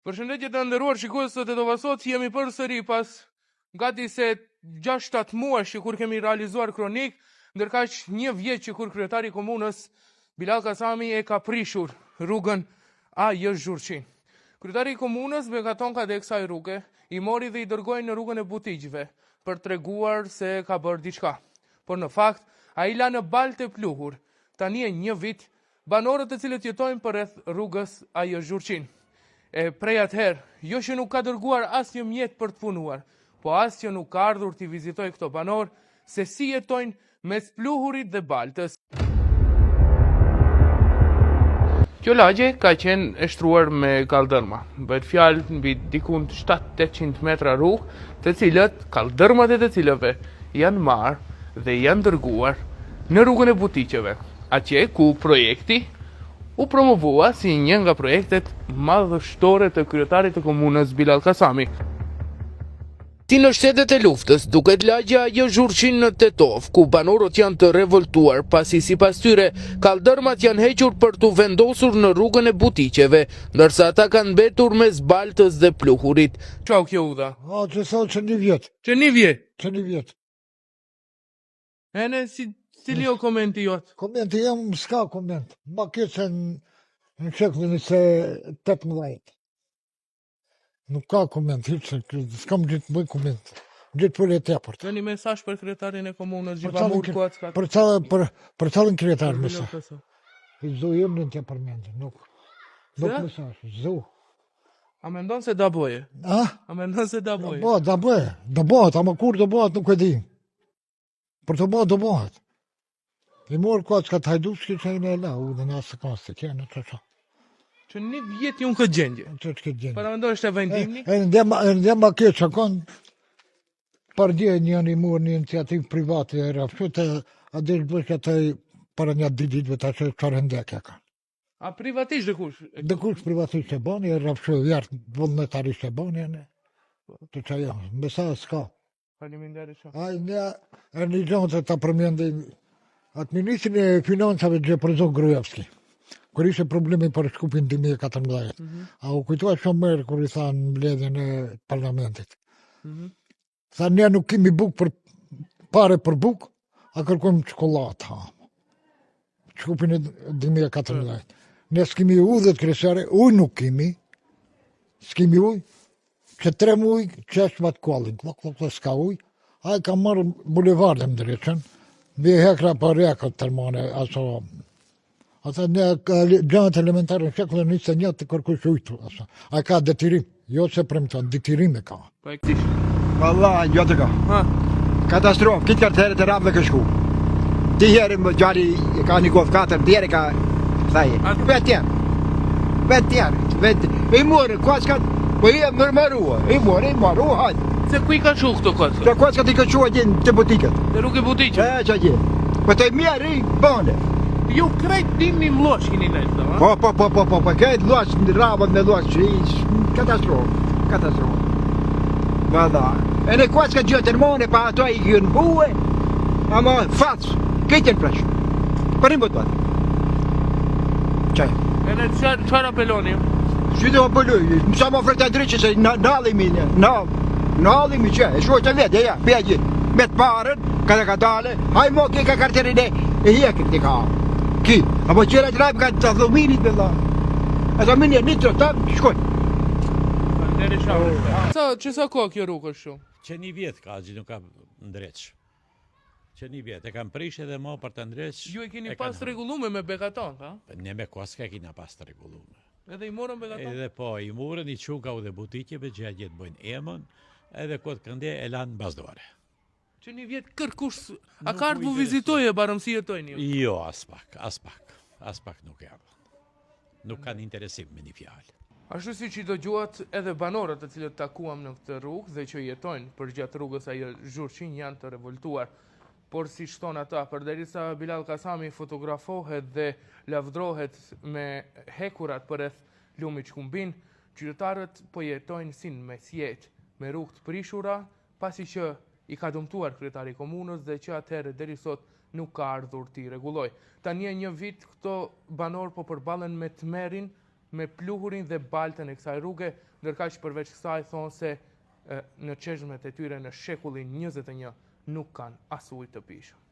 Përshëndetje të nderuar shikues të Tetovasot, jemi përsëri pas gati se 6-7 muash që kur kemi realizuar kronik, ndërkaq 1 vjet që kur kryetari i komunës Bilal Kasami e ka prishur rrugën A.J. Zhurçin. Kryetari i komunës begatonkat e kësaj rruge i mori dhe i dërgoi në rrugën e butiqve për treguar se ka bërë diçka. Por në fakt, ai la në balë të pluhur, tani e 1 vit, banorët të cilët jetojnë përreth rrugës A.J. Zhurçin. E prej atëherë, jo që nuk ka dërguar asnjë mjet për të punuar, po as që nuk ka ardhur t'i vizitoj këto banor, se si jetojnë mes pluhurit dhe baltës. Kjo lagje ka qenë e shtruar me kaldërma. Bëhet fjalë mbi dikun 700-800 metra rrugë, të cilët kaldërmat e të cilëve janë marrë dhe janë dërguar në rrugën e butiqeve, atje ku projekti u promovua si një nga projektet madhështore të kryetarit të komunës Bilal Kasami. Si në shtetet e luftës, duket lagja A.J. Zhurçin në Tetov, ku banorët janë të revoltuar, pasi sipas tyre, kaldërmat janë hequr për t'u vendosur në rrugën e butiqeve, ndërsa ata kanë mbetur mes baltës dhe pluhurit. Çau kjo udha? Që sa që 1 vjet. Që 1 vjet? Që 1 vjet. Ene, cili o komenti jot? Komenti jam s'ka koment. Ma keqe në shekullin e 18. Nuk ka koment, s'kam gjithë bëj koment. Gjithë për e tepërt. Një mesazh për kryetarin e komunës Gjivamur Kuacka. Për callën kryetar mesazh. I zdo jem në tja përmendje, nuk mesazh, zdo. A mendon se da boje? A mendon se da boje? Da bëhet, ama kur do bëhet nuk e di. Për të bëhet do bëhet. I morë Kuacka të hajdushki që i në e la, u dhe në asë kasë të kjenë, që 1 vjet ju në këtë gjendje. Para mendoj është e vendimni? Ndja ma keqë që konë, për dje një animur një iniciativ private e rafshut, a dhe shbëshka të para një ditve të që qërë ndekja ka. A privatisht dhe kush? Dhe kush privatisht e bani, e rafshut vjartë vullnetarisht e bani, të që jo, mbesa s'ka. Faleminderit shumë. A një gjonë të ta përmjendin atë ministrin e financave Gjepërzo Grujevski. Kër ishe problemi për shkupin 2014, a u kujtua shumë mërë kër i tha në mbledhjen e parlamentit. Tha ne nuk kemi buk për pare për buk, a kërkojmë çokoladë. Shkupin e 2014. Ne s'kemi ujë dhe të kresare, ujë nuk kemi, s'kemi ujë, që 3 muj qesh më të kuallin, s'ka ujë, a i ka marrë bulevardë më dreqen, dhe hekra për rekët tërmane, aso. Ata ne gjanët elementarë në shekullin 21 të kërkush ujtu. A ka detyrim, jo se premton, detyrim e ka. Pa e këtish? Wallahi, gjatë ka. Katastrofë, kitë kërë të herë të rabë dhe këshku. Ti herë më gjari ka një golf 4, ti herë ka thaje. Vetë tjerë. I morë, Kuacka, po i e mërmarua, i marru, hajtë. Se ku i ka shu këto Kuacka? Se Kuacka ti ka shua gjenë të butiket. Të rrugë e butiqe? Që gjenë. Po të i mjerë i bane. Ju krejt dimi mlosh kini në të, ha? Po, krejt mlosh, në rabët në mlosh, katastrofë. Vada. E në Kuacka gjë tërmone, pa ato i gjënë buë, ama fatës, këtë në presh. Për imbët batë. Qaj? E në qëra apeloni? Që të apeloj, mësa më frët e ndryqë se në halimi që, e shuaj të vetë, ja, pja gjithë. Me të parën, kada ka dale, haj mo ki ka karterin e hjekën ti ka. Ki, apo qëra të rajpë ka të dhuminit me la. E të minje një të tam, shkoj. Që sa ko kjo rrugë është shumë? Që 1 vjet ka që nuk ka ndreq. Që 1 vjet, e kam prish edhe mo për të ndreq. Ju e kini pas të regullume me begaton, ha? Ne me Kuacka kina pas të regullume. Edhe i morën begaton? Edhe po, i morën i quka u dhe butikjeve që gjithë bëjnë emën, edhe këtë këndje e lanë bazdore. Që 1 vjet kërkush, a ka ardhë mu vizitoje barëm si jetojnë ju? Jo, as pak nuk e ardhë. Nuk kanë interesim me një fjallë. Ashtu si që i do gjuat edhe banorët të cilët takuam në këtë rrugë dhe që jetojnë për gjatë rrugës A.J. Zhurçin janë të revoltuar. Por si shton ata, përderisa Bilal Kasami fotografohet dhe lavdrohet me hekurat përreth lumit Shkumbin, qytetarët po jetojnë si në mesjet, me rrugë të prishura, pasi që i ka dëmtuar kryetari i komunës dhe që atëherë deri sot nuk ka ardhur t'i rregulloj. Tani e 1 vit këto banor po përballen me tmerrin me pluhurin dhe baltën e kësaj rruge, ndërkaq përveç kësaj thonë se në çeshmet e tyre në shekullin 21 nuk kanë as ujë të pishëm.